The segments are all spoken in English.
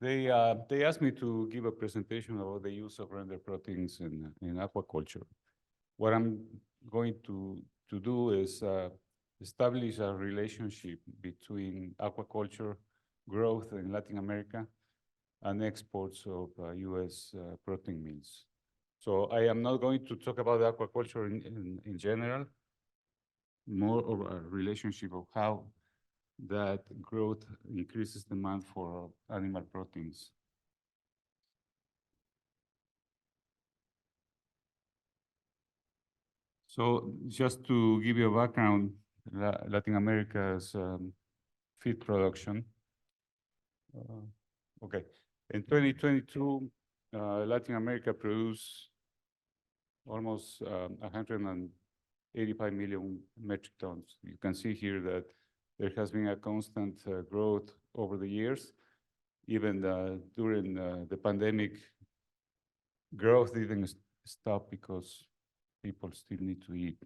They asked me to give a presentation about the use of rendered proteins in aquaculture. What I'm going to do is establish a relationship between aquaculture growth in Latin America and exports of U.S. protein meals. So I am not going to talk about aquaculture in general, more of a relationship of how that growth increases demand for animal proteins. So just to give you a background, Latin America's feed production. Okay, in 2022, Latin America produced almost 185 million metric tons. You can see here that there has been a constant growth over the years. Even during the pandemic, growth didn't stop because people still need to eat.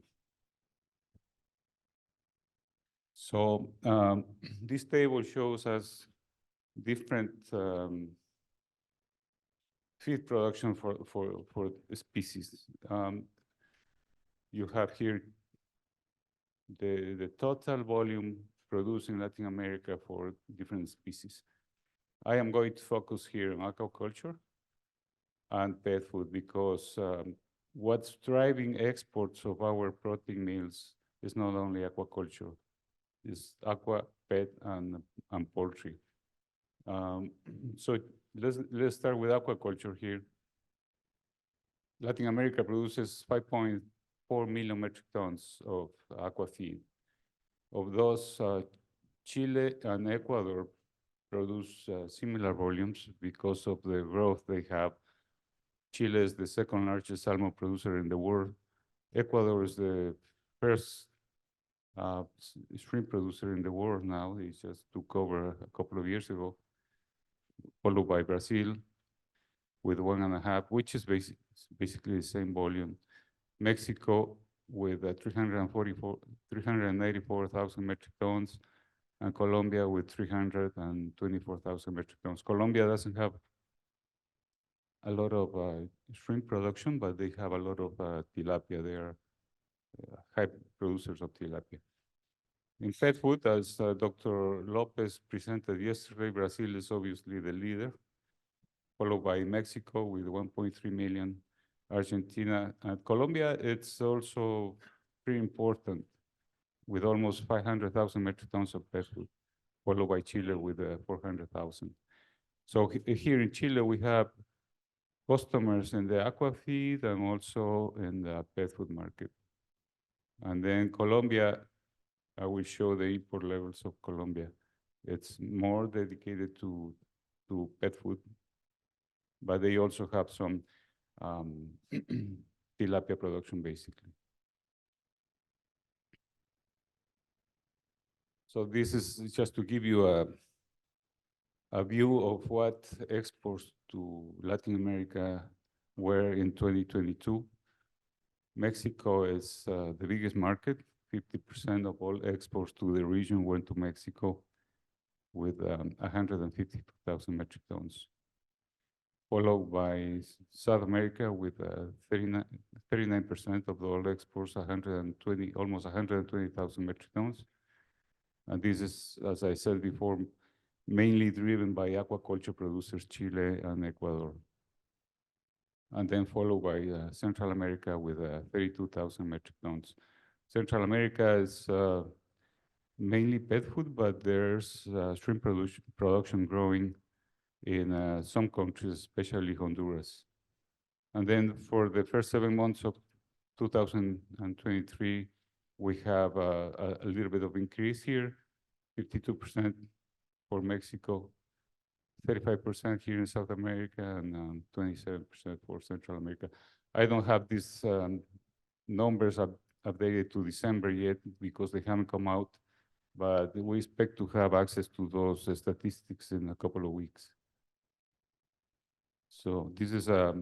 So this table shows us different feed production for species. You have here the total volume produced in Latin America for different species. I am going to focus here on aquaculture and pet food because what's driving exports of our protein meals is not only aquaculture, it's aqua, pet, and poultry. So let's start with aquaculture here. Latin America produces 5.4 million metric tons of aqua feed. Of those, Chile and Ecuador produce similar volumes because of the growth they have. Chile is the second largest salmon producer in the world. Ecuador is the first shrimp producer in the world now. They just took over a couple of years ago, followed by Brazil with 1.5, which is basically the same volume. Mexico with 384,000 metric tons, and Colombia with 324,000 metric tons. Colombia doesn't have a lot of shrimp production, but they have a lot of tilapia. They are high producers of tilapia. In pet food, as Dr. Lopez presented yesterday, Brazil is obviously the leader, followed by Mexico with 1.3 million, Argentina, and Colombia. It's also pretty important with almost 500,000 metric tons of pet food, followed by Chile with 400,000. So here in Chile, we have customers in the aqua feed and also in the pet food market. And then Colombia, I will show the import levels of Colombia. It's more dedicated to pet food, but they also have some tilapia production, basically. So this is just to give you a view of what exports to Latin America were in 2022. Mexico is the biggest market. 50% of all exports to the region went to Mexico with 150,000 metric tons, followed by South America with 39% of all exports, almost 120,000 metric tons. And this is, as I said before, mainly driven by aquaculture producers, Chile and Ecuador. And then followed by Central America with 32,000 metric tons. Central America is mainly pet food, but there's shrimp production growing in some countries, especially Honduras. And then for the first 7 months of 2023, we have a little bit of increase here, 52% for Mexico, 35% here in South America, and 27% for Central America. I don't have these numbers updated to December yet because they haven't come out, but we expect to have access to those statistics in a couple of weeks. So this is a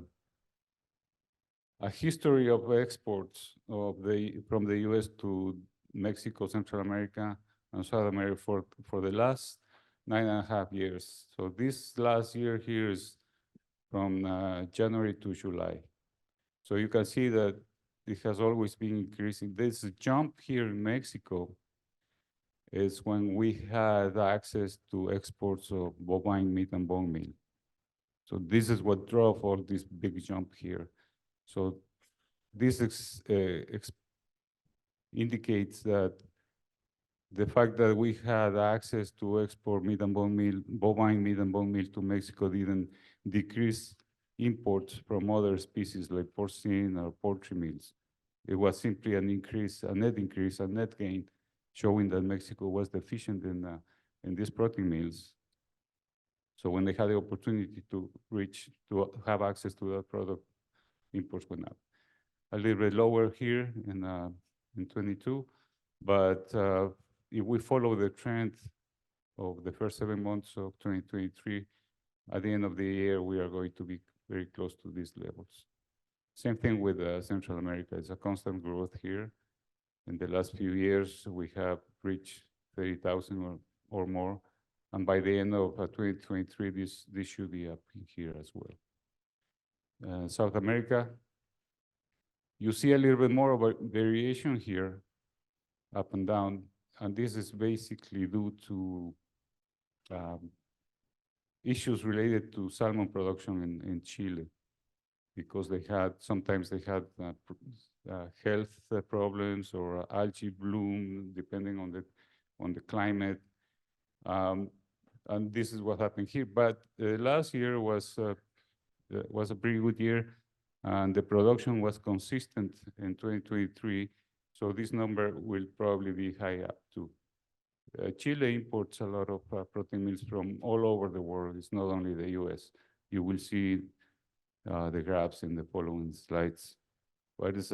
history of exports from the US to Mexico, Central America, and South America for the last 9.5 years. So this last year here is from January to July. So you can see that it has always been increasing. This jump here in Mexico is when we had access to exports of bovine meat and bone meal. So this is what drove all this big jump here. So this indicates that the fact that we had access to export meat and bone meal, bovine meat and bone meal to Mexico didn't decrease imports from other species like porcine or poultry meals. It was simply an increase, a net gain, showing that Mexico was deficient in these protein meals. So when they had the opportunity to have access to that product, imports went up. A little bit lower here in 22, but if we follow the trend of the first 7 months of 2023, at the end of the year, we are going to be very close to these levels. Same thing with Central America. It's a constant growth here. In the last few years, we have reached 30,000 or more. And by the end of 2023, this should be up here as well. South America, you see a little bit more of a variation here, up and down. And this is basically due to issues related to salmon production in Chile, because sometimes they had health problems or algae bloom, depending on the climate. And this is what happened here. But last year was a pretty good year, and the production was consistent in 2023. So this number will probably be high up too. Chile imports a lot of protein meals from all over the world. It's not only the US. You will see the graphs in the following slides. But it's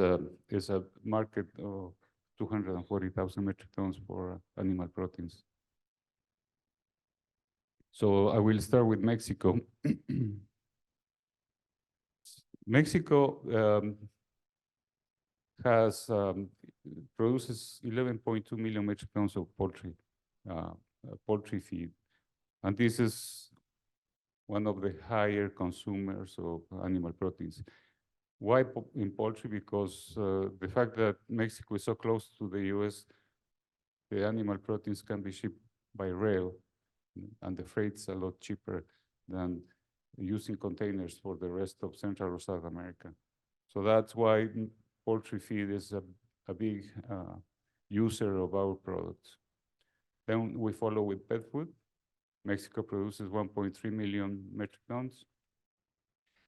a market of 240,000 metric tons for animal proteins. So I will start with Mexico. Mexico produces 11.2 million metric tons of poultry feed. And this is one of the higher consumers of animal proteins. Why in poultry? Because the fact that Mexico is so close to the US, the animal proteins can be shipped by rail, and the freight's a lot cheaper than using containers for the rest of Central or South America. So that's why poultry feed is a big user of our products. Then we follow with pet food. Mexico produces 1.3 million metric tons.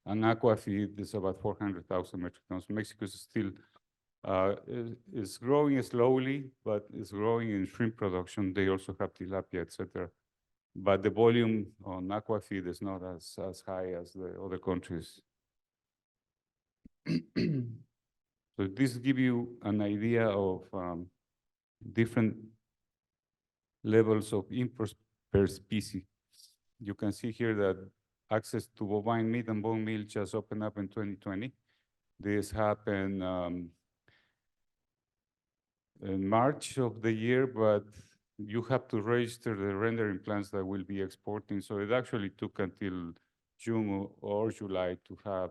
And aqua feed is about 400,000 metric tons. Mexico is still is growing slowly, but it's growing in shrimp production. They also have tilapia, etc. But the volume on aqua feed is not as high as the other countries. So this gives you an idea of different levels of imports per species. You can see here that access to bovine meat and bone meal just opened up in 2020. This happened in March of the year, but you have to register the rendering plants that will be exporting. So it actually took until June or July to have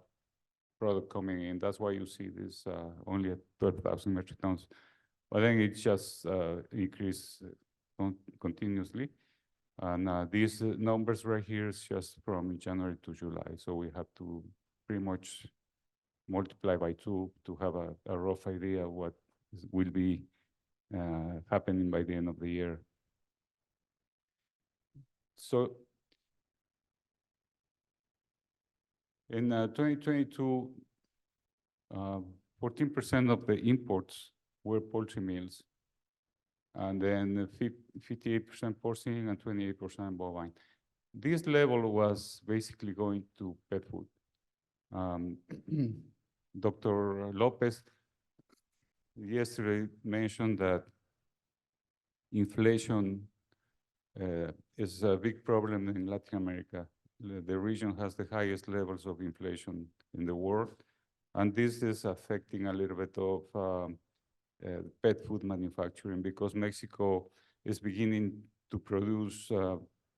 product coming in. That's why you see this only at 12,000 metric tons. But then it just increased continuously. And these numbers right here is just from January to July. So we have to pretty much multiply by 2 to have a rough idea of what will be happening by the end of the year. So in 2022, 14% of the imports were poultry meals, and then 58% porcine and 28% bovine. This level was basically going to pet food. Dr. Lopez yesterday mentioned that inflation is a big problem in Latin America. The region has the highest levels of inflation in the world, and this is affecting a little bit of pet food manufacturing, because Mexico is beginning to produce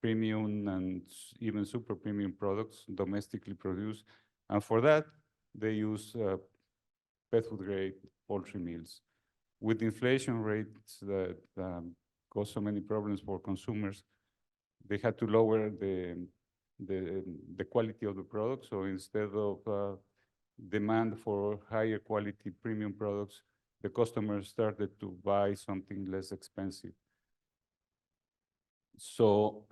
premium and even super premium products domestically produced. And for that, they use pet food grade poultry meals. With inflation rates that cause so many problems for consumers, they had to lower the quality of the product. So instead of demand for higher quality premium products, the customers started to buy something less expensive. So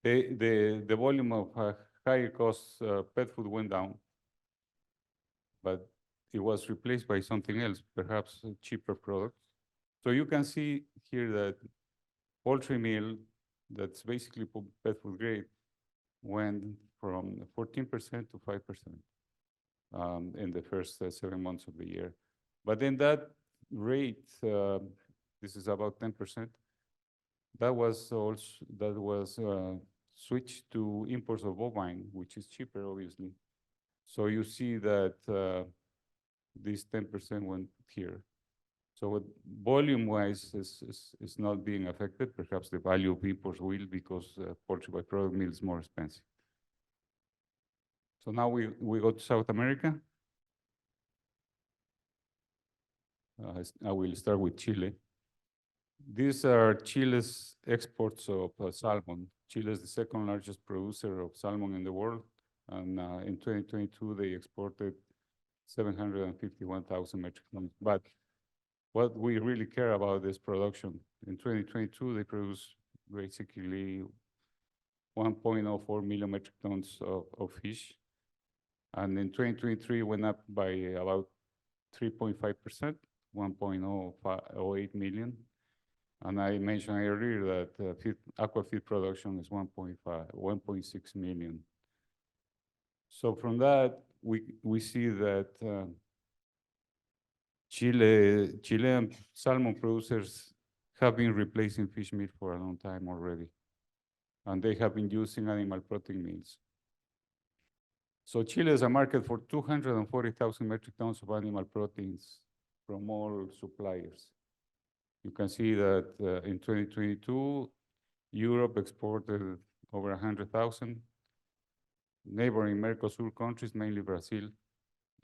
the volume of higher cost pet food went down, but it was replaced by something else, perhaps a cheaper product. So you can see here that poultry meal, that's basically pet food grade, went from 14% to 5% in the first 7 months of the year. But then that rate, this is about 10%, that was switched to imports of bovine, which is cheaper, obviously. So you see that this 10% went here. So volume-wise is not being affected. Perhaps the value of imports will, because poultry byproduct meal is more expensive. So now we go to South America. I will start with Chile. These are Chile's exports of salmon. Chile is the second largest producer of salmon in the world. And in 2022, they exported 751,000 metric tons. But what we really care about is production. In 2022, they produced basically 1.04 million metric tons of fish. And in 2023, went up by about 3.5%, 1.08 million. And I mentioned earlier that aqua feed production is 1.6 million. So from that, we see that Chilean salmon producers have been replacing fish meat for a long time already. And they have been using animal protein meals. So Chile is a market for 240,000 metric tons of animal proteins from all suppliers. You can see that in 2022, Europe exported over 100,000. Neighboring Mercosur countries, mainly Brazil,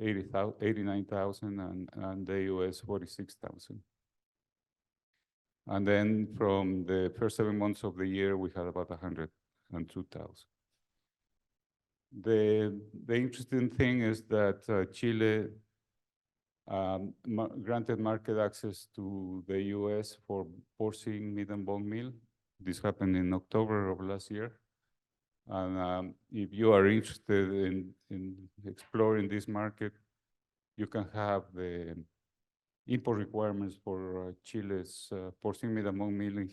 89,000, and the US, 46,000. And then from the first 7 months of the year, we had about 102,000. The interesting thing is that Chile granted market access to the US for porcine meat and bone meal. This happened in October of last year. And if you are interested in exploring this market, you can have the import requirements for Chile's porcine meat and bone meal in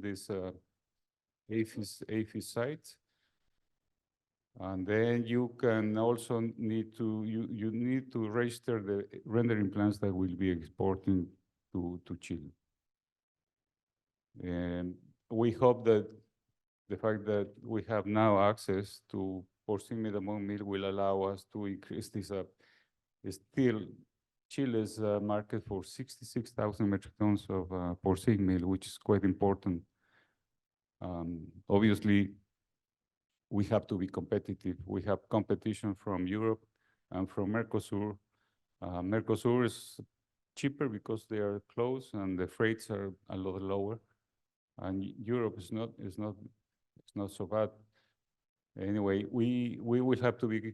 this APHIS site. And then you can also need to register the rendering plants that will be exporting to Chile. And we hope that the fact that we have now access to porcine meat and bone meal will allow us to increase this up. Still, Chile's market for 66,000 metric tons of porcine meal, which is quite important. Obviously, we have to be competitive. We have competition from Europe and from Mercosur. Mercosur is cheaper because they are close and the freights are a lot lower. And Europe is not so bad. Anyway, we will have to be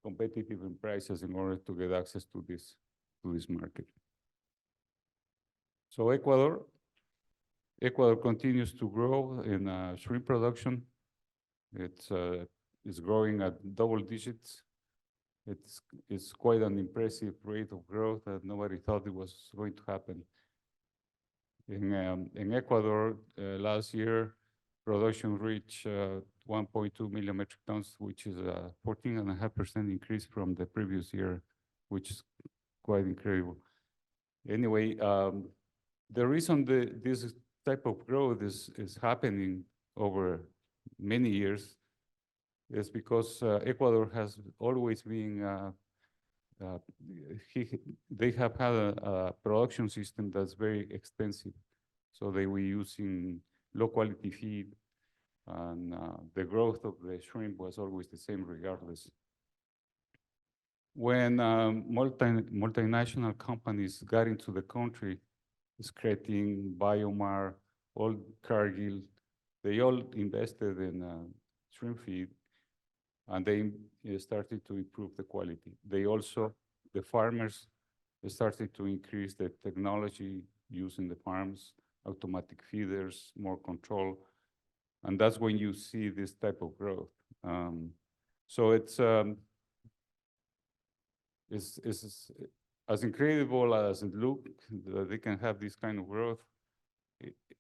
competitive in prices in order to get access to this market. So Ecuador continues to grow in shrimp production. It's growing at double digits. It's quite an impressive rate of growth that nobody thought it was going to happen. In Ecuador, last year, production reached 1.2 million metric tons, which is a 14.5% increase from the previous year, which is quite incredible. Anyway, the reason this type of growth is happening over many years is because Ecuador has always been, they have had a production system that's very extensive. So they were using low quality feed, and the growth of the shrimp was always the same regardless. When multinational companies got into the country, Skretting, Biomar, all Cargill, they all invested in shrimp feed, and they started to improve the quality. They also, the farmers, started to increase the technology used in the farms, automatic feeders, more control, and that's when you see this type of growth. So it's as incredible as it looks that they can have this kind of growth.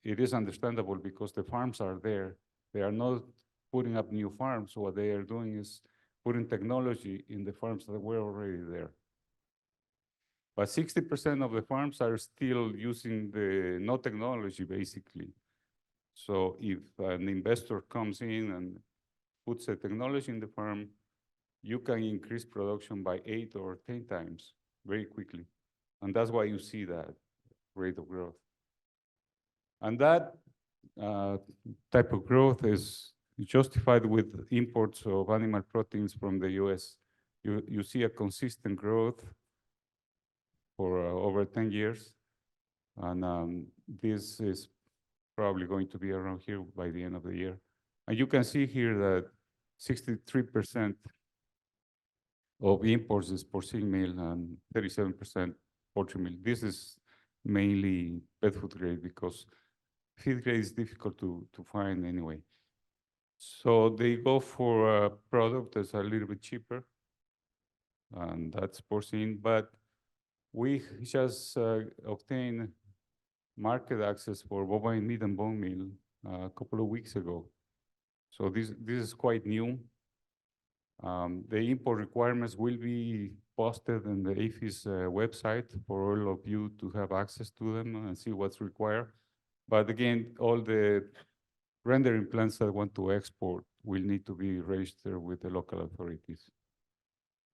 It is understandable because the farms are there. They are not putting up new farms. What they are doing is putting technology in the farms that were already there. But 60% of the farms are still using the no technology, basically. So if an investor comes in and puts a technology in the farm, you can increase production by 8 or 10 times very quickly. And that's why you see that rate of growth. And that type of growth is justified with imports of animal proteins from the US. You see a consistent growth for over 10 years. And this is probably going to be around here by the end of the year. And you can see here that 63% of imports is porcine meal and 37% poultry meal. This is mainly pet food grade because feed grade is difficult to find anyway. So they go for a product that's a little bit cheaper, and that's porcine. But we just obtained market access for bovine meat and bone meal a couple of weeks ago. So this is quite new. The import requirements will be posted on the APHIS website for all of you to have access to them and see what's required. But again, all the rendering plants that want to export will need to be registered with the local authorities.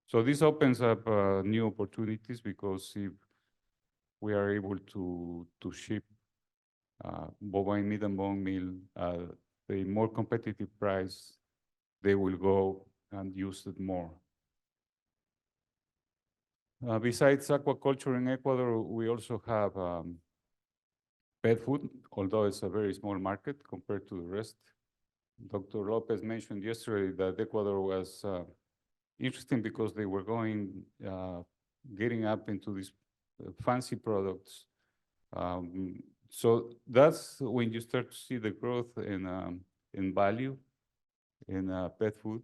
So this opens up new opportunities because if we are able to ship bovine meat and bone meal at a more competitive price, they will go and use it more. Besides aquaculture in Ecuador, we also have pet food, although it's a very small market compared to the rest. Dr. Lopez mentioned yesterday that Ecuador was interesting because they were getting up into these fancy products. So that's when you start to see the growth in value in pet food.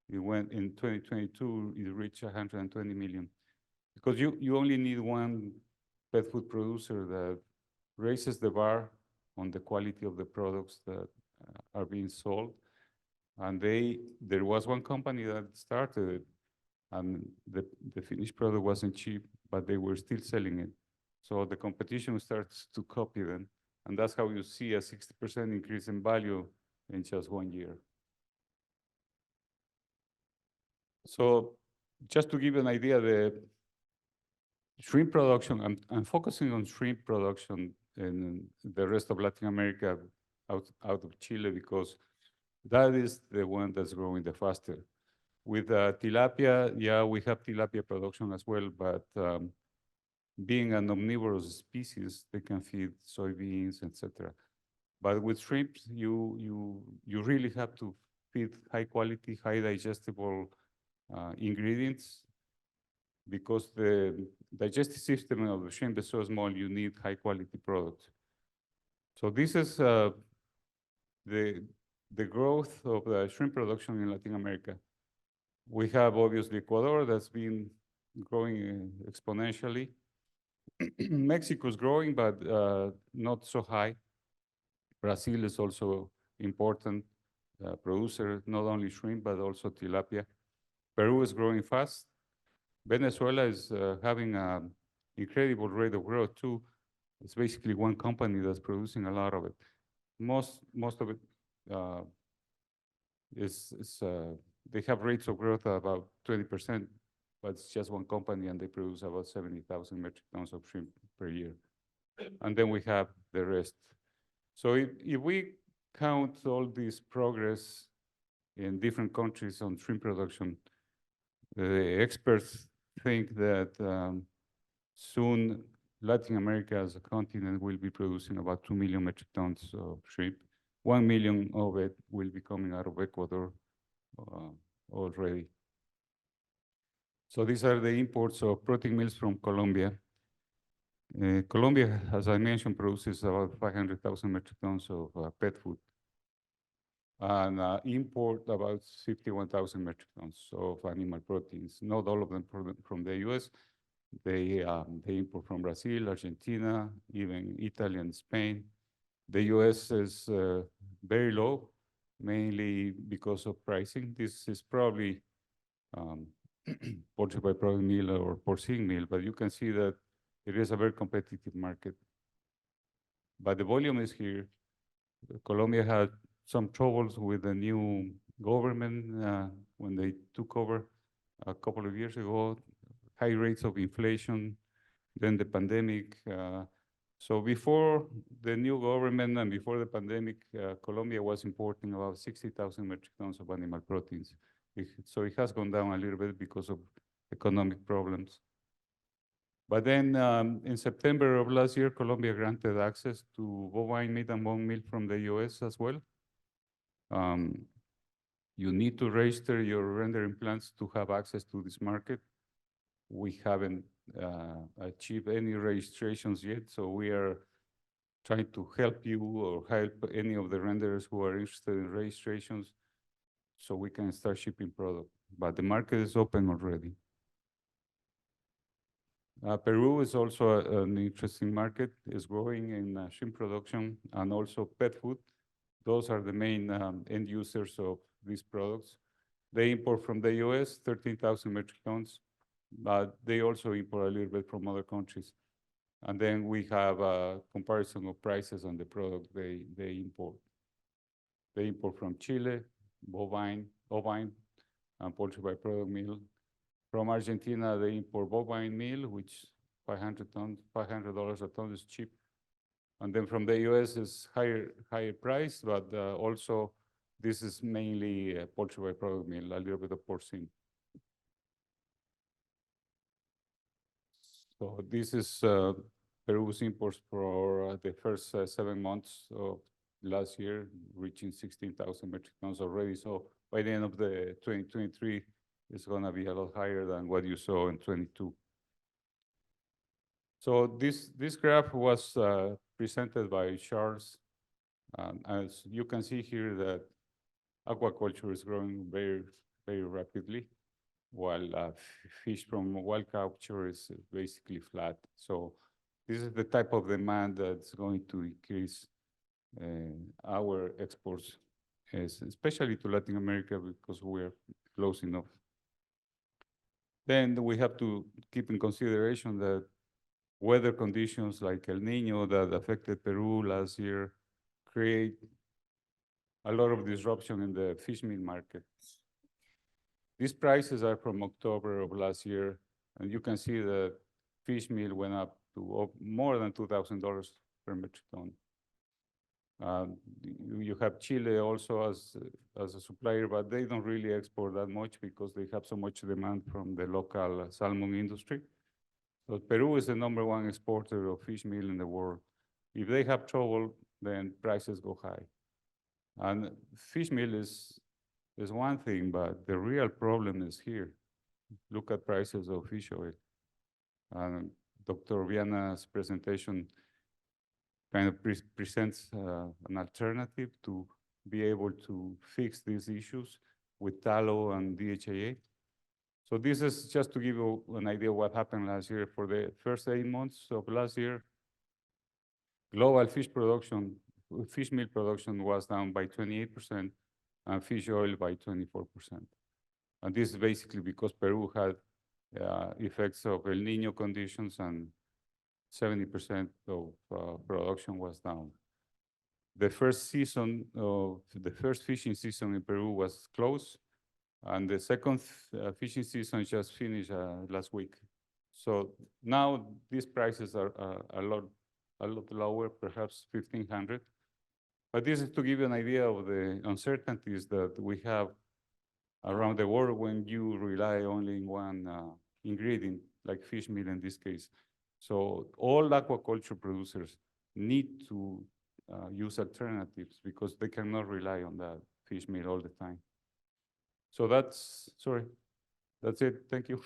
It went in 2022, it reached 120 million. Because you only need one pet food producer that raises the bar on the quality of the products that are being sold. And there was one company that started it, and the finished product wasn't cheap, but they were still selling it. So the competition starts to copy them. And that's how you see a 60% increase in value in just 1 year. So just to give you an idea, the shrimp production, I'm focusing on shrimp production in the rest of Latin America out of Chile because that is the one that's growing the faster. With tilapia, yeah, we have tilapia production as well, but being an omnivorous species, they can feed soybeans, etc. But with shrimps, you really have to feed high quality, high digestible ingredients because the digestive system of the shrimp is so small, you need high quality products. So this is the growth of the shrimp production in Latin America. We have obviously Ecuador that's been growing exponentially. Mexico is growing, but not so high. Brazil is also important producer, not only shrimp, but also tilapia. Peru is growing fast. Venezuela is having an incredible rate of growth too. It's basically one company that's producing a lot of it. Most of it they have rates of growth of about 20%, but it's just one company and they produce about 70,000 metric tons of shrimp per year. And then we have the rest. So if we count all this progress in different countries on shrimp production, the experts think that soon Latin America as a continent will be producing about 2 million metric tons of shrimp. 1 million of it will be coming out of Ecuador already. So these are the imports of protein meals from Colombia. Colombia, as I mentioned, produces about 500,000 metric tons of pet food and import about 51,000 metric tons of animal proteins. Not all of them from the US. They import from Brazil, Argentina, even Italy and Spain. The US is very low, mainly because of pricing. This is probably poultry byproduct meal or porcine meal, but you can see that it is a very competitive market. But the volume is here. Colombia had some troubles with the new government when they took over a couple of years ago, high rates of inflation, then the pandemic. So before the new government and before the pandemic, Colombia was importing about 60,000 metric tons of animal proteins. So it has gone down a little bit because of economic problems. But then in September of last year, Colombia granted access to bovine meat and bone meal from the US as well. You need to register your rendering plants to have access to this market. We haven't achieved any registrations yet, so we are trying to help you or help any of the renderers who are interested in registrations so we can start shipping product. But the market is open already. Peru is also an interesting market. It's growing in shrimp production and also pet food. Those are the main end users of these products. They import from the US 13,000 metric tons, but they also import a little bit from other countries. And then we have a comparison of prices on the product they import. They import from Chile, bovine, and poultry byproduct meal. From Argentina, they import bovine meal, which $500 a ton is cheap. And then from the US is higher price, but also this is mainly poultry byproduct meal, a little bit of porcine. So this is Peru's imports for the first 7 months of last year, reaching 16,000 metric tons already. So by the end of the 2023, it's going to be a lot higher than what you saw in 22. So this graph was presented by Charles. As you can see here that aquaculture is growing very, very rapidly, while fish from wild capture is basically flat. So this is the type of demand that's going to increase our exports, especially to Latin America, because we're close enough. Then we have to keep in consideration that weather conditions like El Niño that affected Peru last year create a lot of disruption in the fish meal market. These prices are from October of last year, and you can see that fish meal went up to more than $2,000 per metric ton. You have Chile also as a supplier, but they don't really export that much because they have so much demand from the local salmon industry. So Peru is the #1 exporter of fish meal in the world. If they have trouble, then prices go high. And fish meal is one thing, but the real problem is here. Look at prices of fish oil. And Dr. Viana's presentation kind of presents an alternative to be able to fix these issues with tallow and DHA. So this is just to give you an idea of what happened last year. For the first 8 months of last year, global fish meal production was down by 28% and fish oil by 24%. And this is basically because Peru had effects of El Niño conditions and 70% of production was down. The first fishing season in Peru was closed, and the second fishing season just finished last week. So now these prices are a lot lower, perhaps 1,500. But this is to give you an idea of the uncertainties that we have around the world when you rely only in one ingredient, like fish meal in this case. So all aquaculture producers need to use alternatives because they cannot rely on that fish meal all the time. So that's it. Thank you.